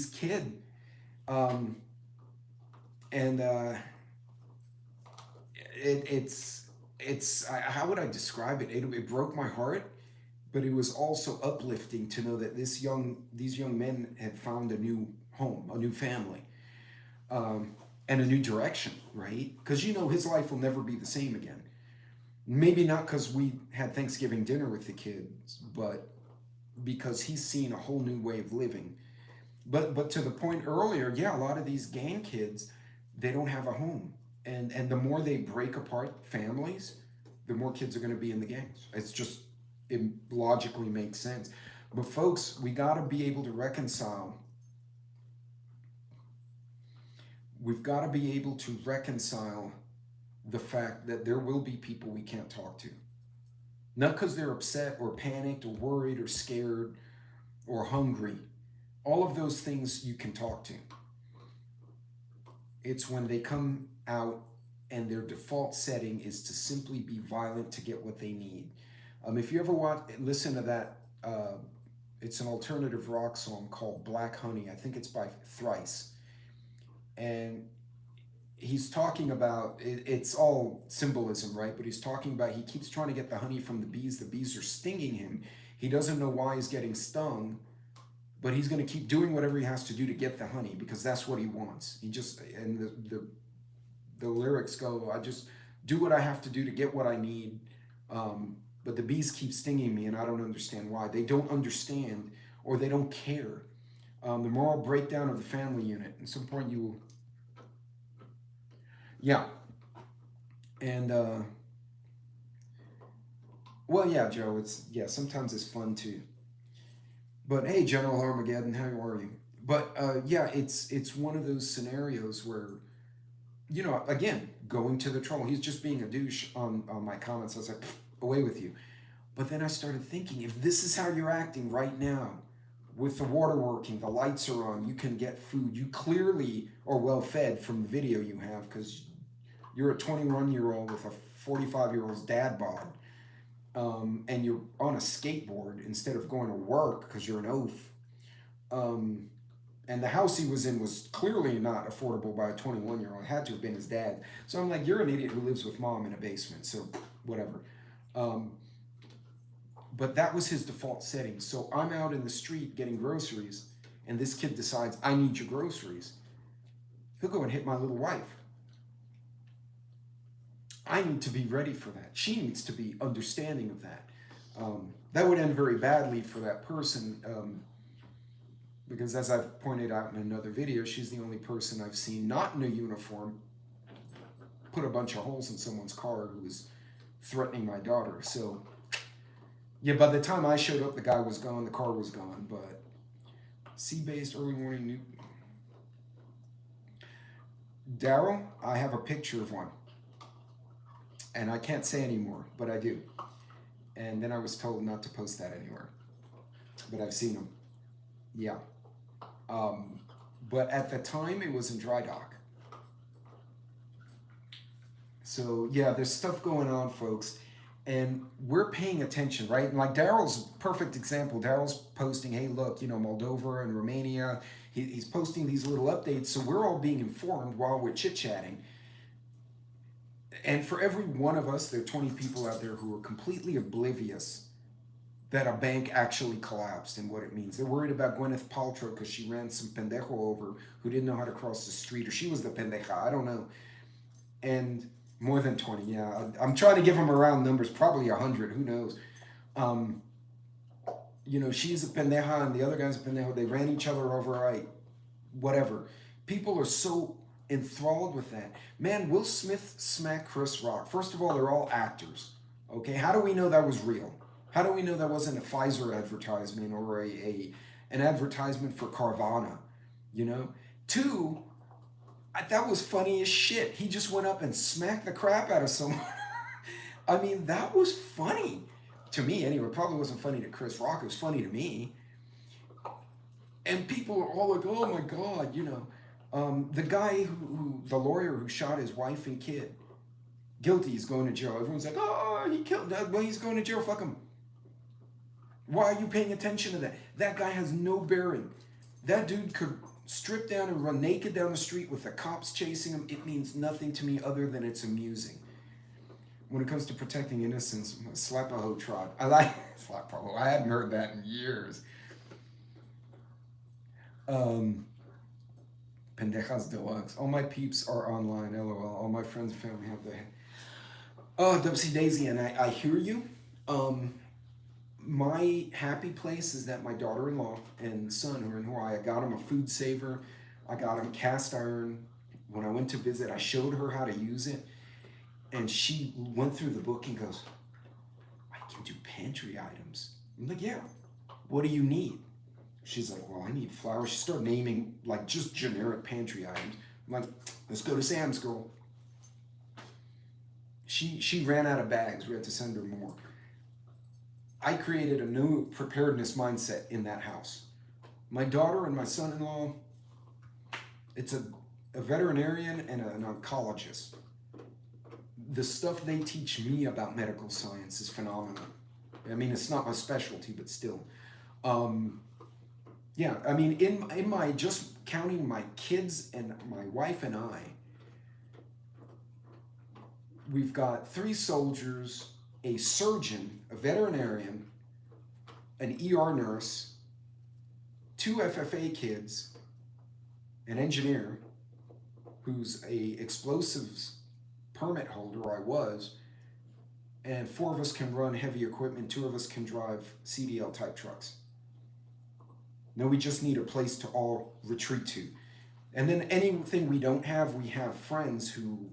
kid, it's how would I describe it? It broke my heart, but it was also uplifting to know that these young men had found a new home, a new family, and a new direction, right? Because you know his life will never be the same again. Maybe not because we had Thanksgiving dinner with the kids, but because he's seen a whole new way of living. But to the point earlier, yeah, a lot of these gang kids, they don't have a home. And the more they break apart families, the more kids are going to be in the gangs. It logically makes sense. But folks, we got to be able to reconcile. We've got to be able to reconcile the fact that there will be people we can't talk to. Not because they're upset or panicked or worried or scared or hungry. All of those things you can talk to. It's when they come out and their default setting is to simply be violent to get what they need. If you ever listen to that, it's an alternative rock song called Black Honey. I think it's by Thrice. And he's talking about, it's all symbolism, right? But he's talking about, he keeps trying to get the honey from the bees. The bees are stinging him. He doesn't know why he's getting stung, but he's going to keep doing whatever he has to do to get the honey because that's what he wants. And the lyrics go, I just do what I have to do to get what I need. But the bees keep stinging me and I don't understand why. They don't understand or they don't care. The moral breakdown of the family unit. At some point you will, yeah. And, well, yeah, Joe, sometimes it's fun too. But hey, General Armageddon, how are you? But yeah, it's one of those scenarios where you know, again, going to the trouble. He's just being a douche on my comments. I was like, away with you. But then I started thinking, if this is how you're acting right now, with the water working, the lights are on, you can get food. You clearly are well fed from the video you have because you're a 21-year-old with a 45-year-old's dad bod, and you're on a skateboard instead of going to work because you're an oaf. Um, and the house he was in was clearly not affordable by a 21-year-old. It had to have been his dad. So I'm like, you're an idiot who lives with mom in a basement. So whatever. Um, but that was his default setting. So I'm out in the street getting groceries, and this kid decides, I need your groceries. He'll go and hit my little wife. I need to be ready for that. She needs to be understanding of that. That would end very badly for that person, because as I've pointed out in another video, she's the only person I've seen not in a uniform put a bunch of holes in someone's car who was threatening my daughter. So, yeah, by the time I showed up, the guy was gone, the car was gone, but sea-based early warning new. Daryl, I have a picture of one. And I can't say anymore, but I do. And then I was told not to post that anywhere. But I've seen them. Yeah. But at the time, it was in dry dock. So, yeah, there's stuff going on, folks. And we're paying attention, right? And like Daryl's perfect example. Daryl's posting, hey, look, you know, Moldova and Romania. He's posting these little updates. So we're all being informed while we're chit-chatting. And for every one of us, there are 20 people out there who are completely oblivious that a bank actually collapsed and what it means. They're worried about Gwyneth Paltrow because she ran some pendejo over who didn't know how to cross the street, or she was the pendeja, I don't know. And more than 20, yeah. I'm trying to give them around numbers, probably 100, who knows. You know, she's a pendeja and the other guy's a pendejo. They ran each other over, right? Whatever. People are so enthralled with that. Man, Will Smith smacked Chris Rock. First of all, they're all actors. Okay, how do we know that was real? How do we know that wasn't a Pfizer advertisement or an advertisement for Carvana? You know? Two, that was funny as shit. He just went up and smacked the crap out of someone. I mean, that was funny. To me, anyway. It probably wasn't funny to Chris Rock. It was funny to me. And people are all like, oh my God, you know. The guy the lawyer who shot his wife and kid, guilty, is going to jail. Everyone's like, oh, he killed that. Well, he's going to jail. Fuck him. Why are you paying attention to that? That guy has no bearing. That dude could strip down and run naked down the street with the cops chasing him. It means nothing to me other than it's amusing. When it comes to protecting innocence, slap a hoe trot. I like slap a hoe. I hadn't heard that in years. Pendejas Deluxe. All my peeps are online, LOL. All my friends and family have the... Oh, Dubsy Daisy, and I hear you. My happy place is that my daughter-in-law and son who are in Hawaii, I got him a food saver. I got him cast iron. When I went to visit, I showed her how to use it. And she went through the book and goes, I can do pantry items. I'm like, yeah. What do you need? She's like, well, I need flour. She started naming like just generic pantry items. I'm like, let's go to Sam's, girl. She ran out of bags. We had to send her more. I created a new preparedness mindset in that house. My daughter and my son-in-law, it's a veterinarian and an oncologist. The stuff they teach me about medical science is phenomenal. I mean, it's not my specialty, but still. Yeah, I mean, in my, just counting my kids and my wife and I, we've got 3 soldiers, a surgeon, a veterinarian, an ER nurse, 2 FFA kids, an engineer who's a explosives permit holder, I was, and 4 of us can run heavy equipment, 2 of us can drive CDL type trucks. Now we just need a place to all retreat to. And then anything we don't have, we have friends who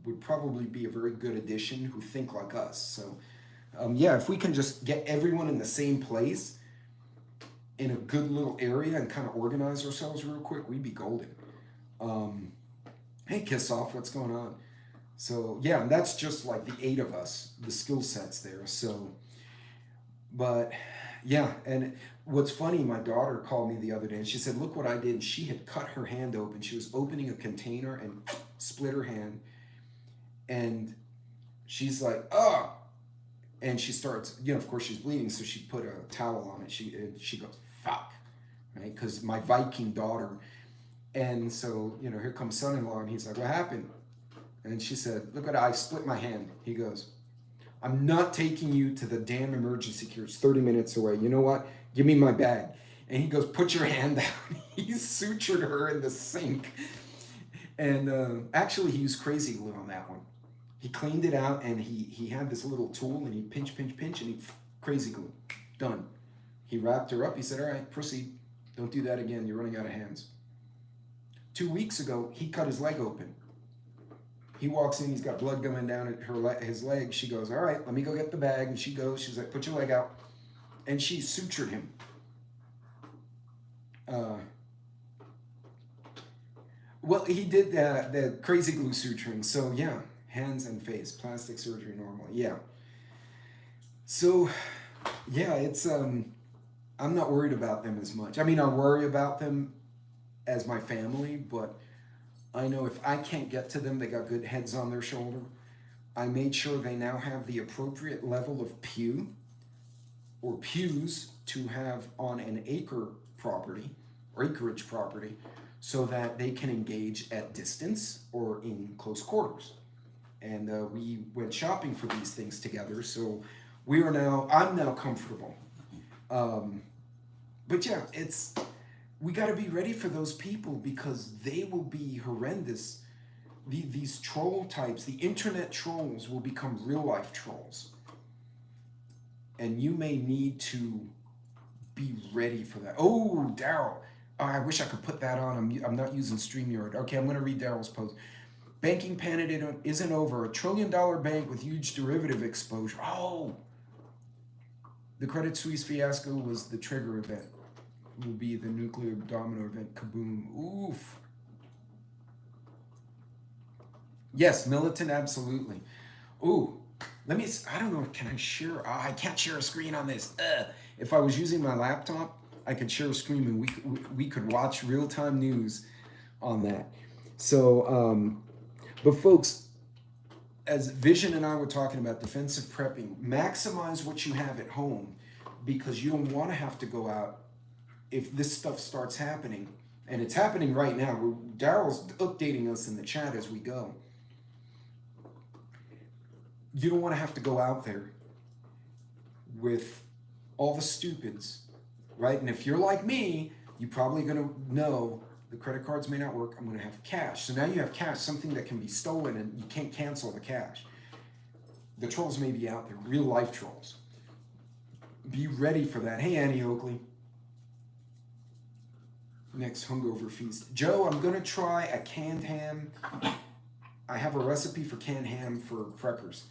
would probably be a very good addition who think like us. So yeah, if we can just get everyone in the same place in a good little area and kind of organize ourselves real quick, we'd be golden. Hey, Kiss Off, what's going on? So yeah, and that's just like the 8 of us, the skill sets there. So, but yeah, and what's funny, my daughter called me the other day and she said, "Look what I did." She had cut her hand open. She was opening a container and split her hand, and she's like, "Oh!" And she starts, of course she's bleeding, so she put a towel on it. She goes, "Fuck," right? Because my Viking daughter, and so here comes son-in-law, and he's like, "What happened?" And she said, "Look what I split my hand." He goes, "I'm not taking you to the damn emergency care. It's 30 minutes away. You know what? Give me my bag." And he goes, "Put your hand down." He sutured her in the sink. And actually, he used crazy glue on that one. He cleaned it out, and he had this little tool, and he pinch, and he crazy glue. Done. He wrapped her up. He said, "All right, proceed. Don't do that again. You're running out of hands." 2 weeks ago, he cut his leg open. He walks in, he's got blood coming down his leg. She goes, "All right, let me go get the bag." And she goes, she's like, "Put your leg out." And she sutured him. Well, he did the crazy glue suturing. So yeah, hands and face, plastic surgery normally. Yeah. So yeah, it's I'm not worried about them as much. I mean, I worry about them as my family, but I know if I can't get to them, they got good heads on their shoulder. I made sure they now have the appropriate level of pew or pews to have on an acreage property, so that they can engage at distance or in close quarters. And we went shopping for these things together, so I'm now comfortable. Um, but yeah, we got to be ready for those people because they will be horrendous. These troll types, the internet trolls, will become real life trolls, and you may need to be ready for that. Oh, Daryl, I wish I could put that on. I'm not using StreamYard. Okay, I'm going to read Daryl's post. Banking panic isn't over. $1 trillion bank with huge derivative exposure. Oh, the Credit Suisse fiasco was the trigger event. Will be the nuclear domino event. Kaboom. Oof. Yes, militant, absolutely. Ooh, I don't know, can I share? Oh, I can't share a screen on this. If I was using my laptop, I could share a screen and we could watch real-time news on that. So, but folks, as Vision and I were talking about defensive prepping, maximize what you have at home because you don't want to have to go out if this stuff starts happening. And it's happening right now. Daryl's updating us in the chat as we go. You don't want to have to go out there with all the stupids, right? And if you're like me, you're probably going to know the credit cards may not work. I'm going to have cash. So now you have cash, something that can be stolen, and you can't cancel the cash. The trolls may be out there, real life trolls. Be ready for that. Hey, Annie Oakley. Next hungover feast. Joe, I'm going to try a canned ham. I have a recipe for canned ham for preppers.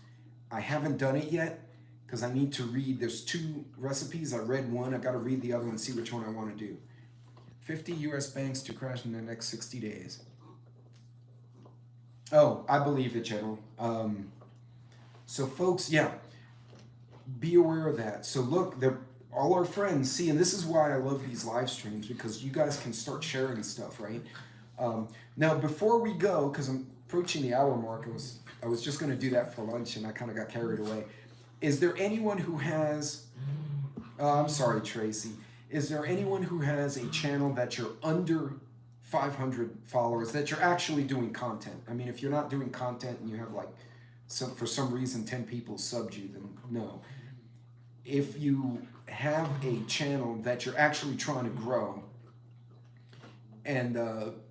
I haven't done it yet because I need to read. There's 2 recipes. I read one. I got to read the other one, see which one I want to do. 50 U.S. banks to crash in the next 60 days. Oh, I believe it, General. So, folks, yeah, be aware of that. So, look, all our friends see, and this is why I love these live streams because you guys can start sharing stuff, right? Now, before we go, because I'm approaching the hour mark, I was just going to do that for lunch, and I kind of got carried away. Is there anyone who has? I'm sorry, Tracy. Is there anyone who has a channel that you're under 500 followers that you're actually doing content? I mean, if you're not doing content and you have for some reason 10 people subbed you, then no. If you have a channel that you're actually trying to grow and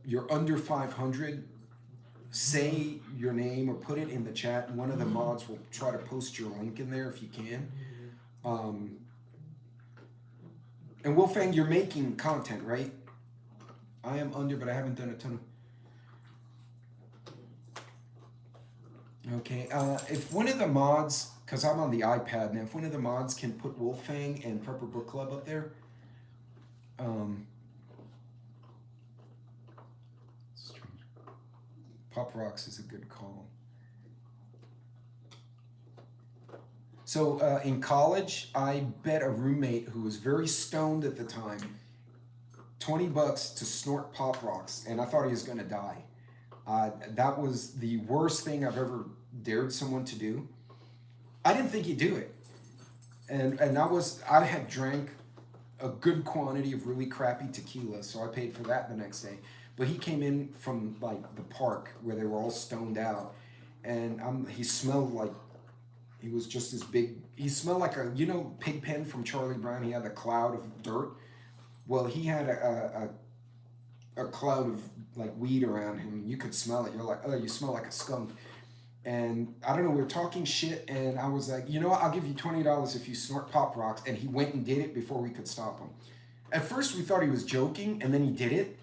you're under 500, say your name or put it in the chat. One of the mods will try to post your link in there if you can. And Wolfgang, you're making content, right? I am under, but I haven't done a ton of... Okay, if one of the mods, because I'm on the iPad now, if one of the mods can put Wolfgang and Prepper Book Club up there, Pop rocks is a good call. So in college, I bet a roommate who was very stoned at the time $20 to snort pop rocks, and I thought he was going to die. That was the worst thing I've ever dared someone to do. I didn't think he'd do it, and I had drank a good quantity of really crappy tequila, so I paid for that the next day. But he came in from like the park where they were all stoned out, and he smelled like he was just this big. He smelled like a Pigpen from Charlie Brown. He had a cloud of dirt. Well, he had a cloud of like weed around him. You could smell it. You're like, oh, you smell like a skunk. And I don't know, we were talking shit, and I was like, you know what, I'll give you $20 if you snort pop rocks. And he went and did it before we could stop him. At first we thought he was joking, and then he did it.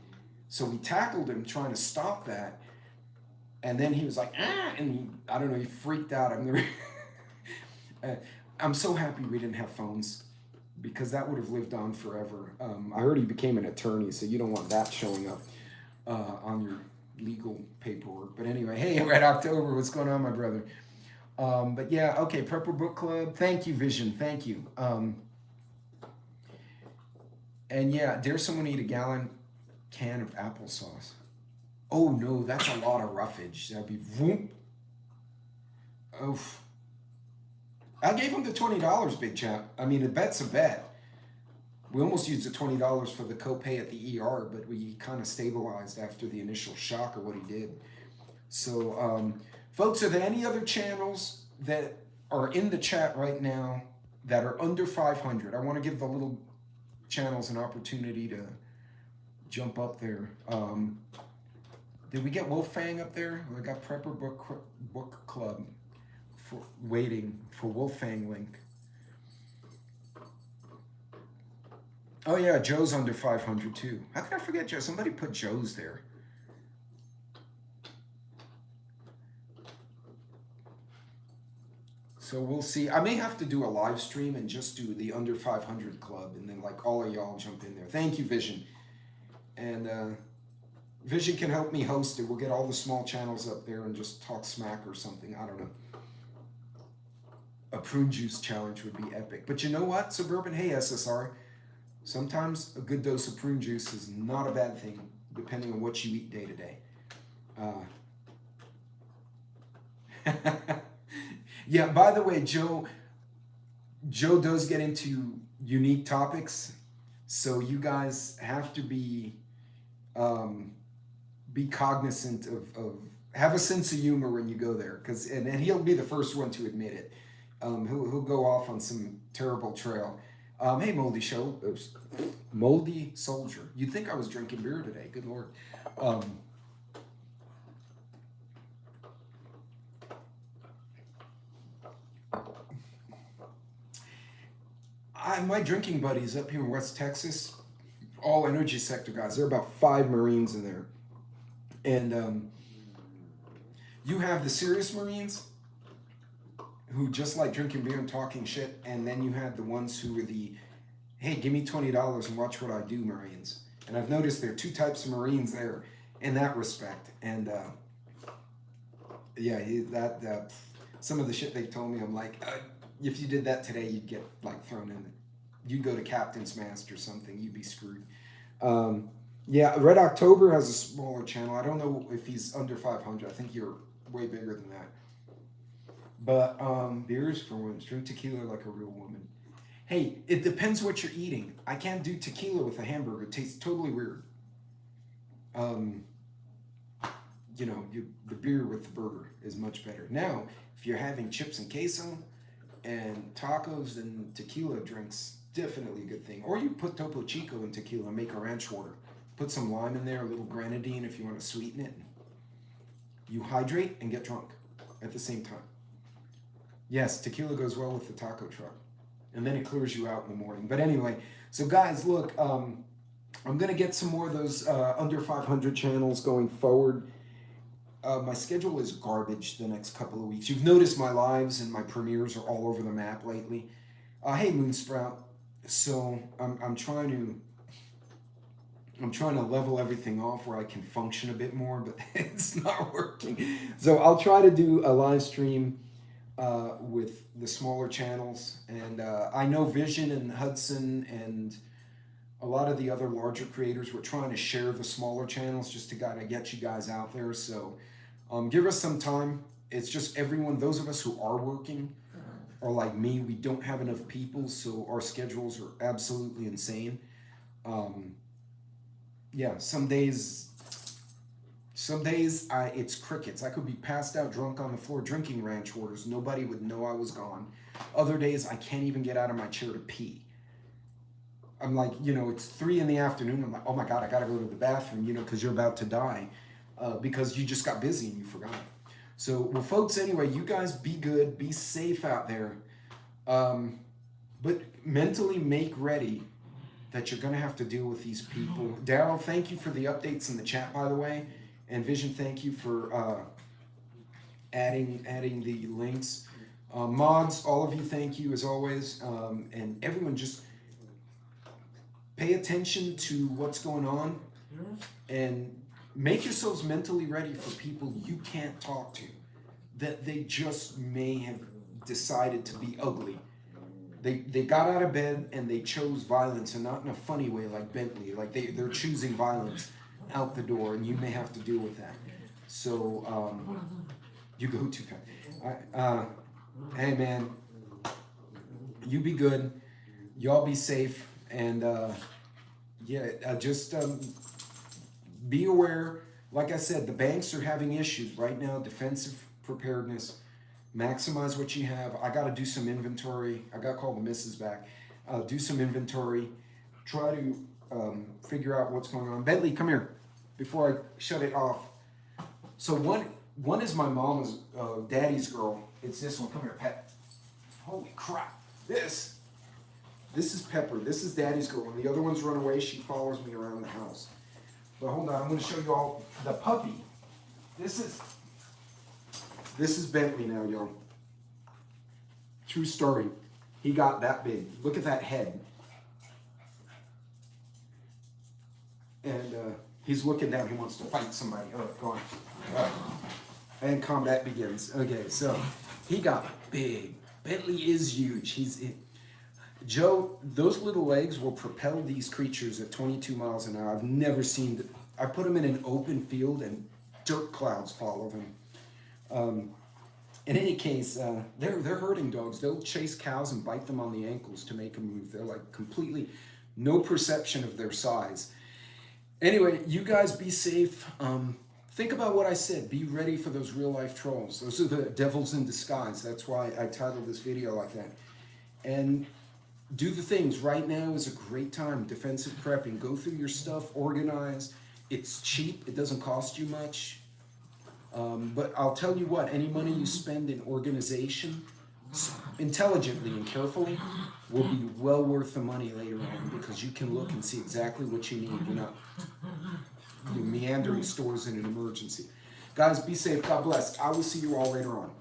So we tackled him trying to stop that. And then he was like, ah, and I don't know, he freaked out. I'm so happy we didn't have phones, because that would have lived on forever. I heard he became an attorney, so you don't want that showing up on your legal paperwork. But anyway, hey, Red October, what's going on, my brother? But yeah, okay, Prepper Book Club. Thank you, Vision. Thank you. And yeah, dare someone eat a gallon can of applesauce? Oh no, that's a lot of roughage. That'd be whoop. Oof. I gave him the $20, big chap. I mean, a bet's a bet. We almost used the $20 for the copay at the ER, but we kind of stabilized after the initial shock of what he did. So, folks, are there any other channels that are in the chat right now that are under 500? I want to give the little channels an opportunity to jump up there. Did we get Wolfang up there? We got Prepper Book Club for waiting for Wolfang link. Oh yeah, Joe's under 500 too. How could I forget Joe? Somebody put Joe's there. So we'll see. I may have to do a live stream and just do the under 500 club, and then like all of y'all jump in there. Thank you, Vision. And Vision can help me host it. We'll get all the small channels up there and just talk smack or something. I don't know. A prune juice challenge would be epic. But you know what, Suburban? Hey, SSR. Sometimes a good dose of prune juice is not a bad thing, depending on what you eat day to day. Yeah, by the way, Joe does get into unique topics, so you guys have to be cognizant of have a sense of humor when you go there, and he'll be the first one to admit it. He'll go off on some terrible trail. Hey, Moldy Soldier. You'd think I was drinking beer today. Good Lord. My drinking buddies up here in West Texas, all energy sector guys. There are about 5 Marines in there. And you have the serious Marines who just like drinking beer and talking shit, and then you have the ones who are the, hey, give me $20 and watch what I do Marines. And I've noticed there are 2 types of Marines there in that respect. And yeah, some of the shit they told me, I'm like, if you did that today, you'd get like thrown in. You'd go to Captain's Mast or something. You'd be screwed. Yeah, Red October has a smaller channel. I don't know if he's under 500. I think you're way bigger than that. But beers for once. Drink tequila like a real woman. Hey, it depends what you're eating. I can't do tequila with a hamburger. It tastes totally weird. You know, the beer with the burger is much better. Now, if you're having chips and queso and tacos, then tequila drinks definitely a good thing. Or you put Topo Chico in tequila and make a ranch water. Put some lime in there, a little grenadine if you want to sweeten it. You hydrate and get drunk at the same time. Yes, tequila goes well with the taco truck. And then it clears you out in the morning. But anyway, so guys, look, I'm going to get some more of those under 500 channels going forward. My schedule is garbage the next couple of weeks. You've noticed my lives and my premieres are all over the map lately. Hey, Moonsprout. So I'm trying to I'm trying to level everything off where I can function a bit more, but it's not working. So I'll try to do a live stream with the smaller channels. And I know Vision and Hudson and a lot of the other larger creators were trying to share the smaller channels just to kind of get you guys out there. So give us some time. It's just everyone, those of us who are working are like me. We don't have enough people, so our schedules are absolutely insane. Yeah, some days it's crickets. I could be passed out drunk on the floor drinking ranch waters. Nobody would know I was gone. Other days I can't even get out of my chair to pee. I'm like, it's 3 p.m. I'm like, oh my God, I gotta go to the bathroom, because you're about to die because you just got busy and you forgot. So, well, folks, anyway, you guys be good, be safe out there. But mentally make ready that you're going to have to deal with these people. Daryl, thank you for the updates in the chat, by the way. And Vision, thank you for adding the links. Mods, all of you, thank you as always. And everyone, just pay attention to what's going on and make yourselves mentally ready for people you can't talk to, that they just may have decided to be ugly. They got out of bed and they chose violence, and not in a funny way like Bentley. Like they're choosing violence out the door, and you may have to deal with that. So you go too fast. Hey man, you be good. Y'all be safe, and just be aware. Like I said, the banks are having issues right now. Defensive preparedness. Maximize what you have. I got to do some inventory. I got to call the missus back. Do some inventory. Try to figure out what's going on. Bentley, come here before I shut it off. So one is my mom's, daddy's girl. It's this one. Come here, Pet. Holy crap. This is Pepper. This is daddy's girl. And the other one's run away. She follows me around the house. But hold on. I'm going to show you all the puppy. This is Bentley now, y'all. True story. He got that big. Look at that head. And he's looking down. He wants to fight somebody. All right, go on. All right. And combat begins. Okay, so he got big. Bentley is huge. Joe, those little legs will propel these creatures at 22 miles an hour. I've never seen. I put them in an open field and dirt clouds follow them. In any case, they're herding dogs. They'll chase cows and bite them on the ankles to make them move. They're like completely no perception of their size. Anyway, you guys be safe. Think about what I said. Be ready for those real life trolls. Those are the devils in disguise. That's why I titled this video like that. And do the things. Right now is a great time. Defensive prepping. Go through your stuff. Organize. It's cheap. It doesn't cost you much. But I'll tell you what, any money you spend in organization, intelligently and carefully, will be well worth the money later on, because you can look and see exactly what you need. You're not meandering stores in an emergency. Guys, be safe. God bless. I will see you all later on.